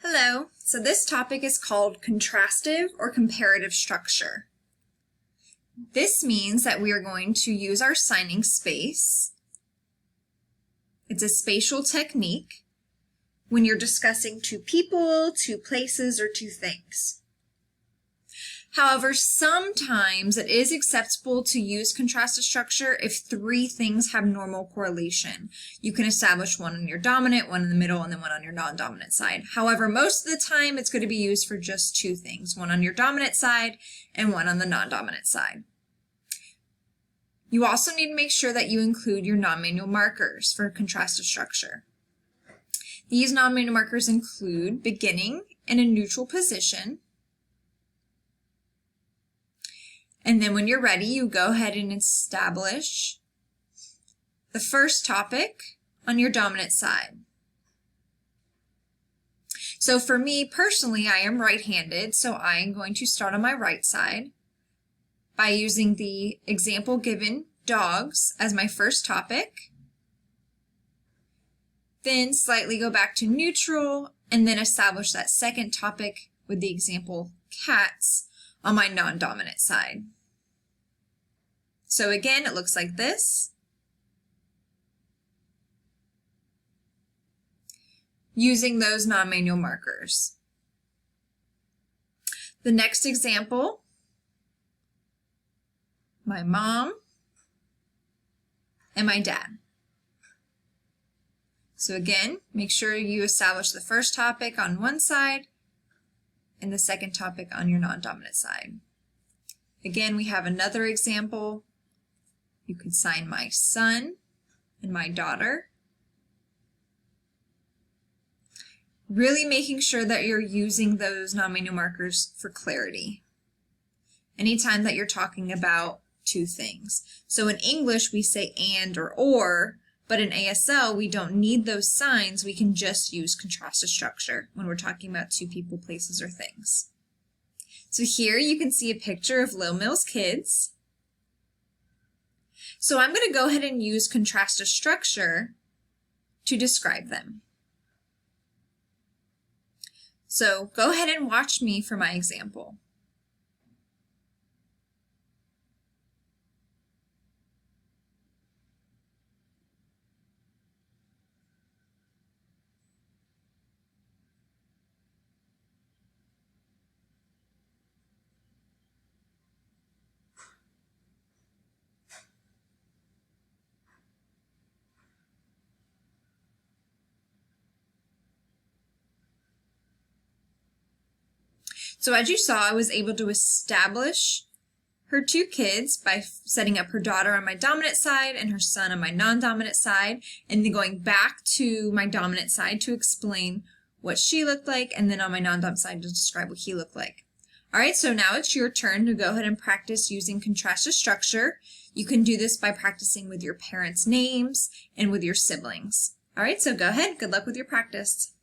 Hello, so this topic is called contrastive or comparative structure. This means that we are going to use our signing space. It's a spatial technique when you're discussing two people, two places, or two things. However, sometimes it is acceptable to use contrastive structure if three things have normal correlation. You can establish one on your dominant, one in the middle, and then one on your non-dominant side. However, most of the time it's going to be used for just two things, one on your dominant side and one on the non-dominant side. You also need to make sure that you include your non-manual markers for contrastive structure. These non-manual markers include beginning in a neutral position. And then when you're ready, you go ahead and establish the first topic on your dominant side. So for me personally, I am right-handed, so I am going to start on my right side by using the example given, dogs, as my first topic. Then slightly go back to neutral, and then establish that second topic with the example, cats, on my non-dominant side. So again, it looks like this. Using those non-manual markers. The next example, my mom and my dad. So again, make sure you establish the first topic on one side and the second topic on your non-dominant side. Again, we have another example. You could sign my son and my daughter. Really making sure that you're using those non-manual markers for clarity. Anytime that you're talking about two things. So in English, we say and or, but in ASL, we don't need those signs. We can just use contrastive structure when we're talking about two people, places, or things. So here you can see a picture of Lil Mill's kids. So I'm going to go ahead and use contrastive structure to describe them. So go ahead and watch me for my example. So as you saw, I was able to establish her two kids by setting up her daughter on my dominant side and her son on my non-dominant side, and then going back to my dominant side to explain what she looked like, and then on my non-dominant side to describe what he looked like. All right, so now it's your turn to go ahead and practice using contrastive structure. You can do this by practicing with your parents' names and with your siblings. All right, so go ahead. Good luck with your practice.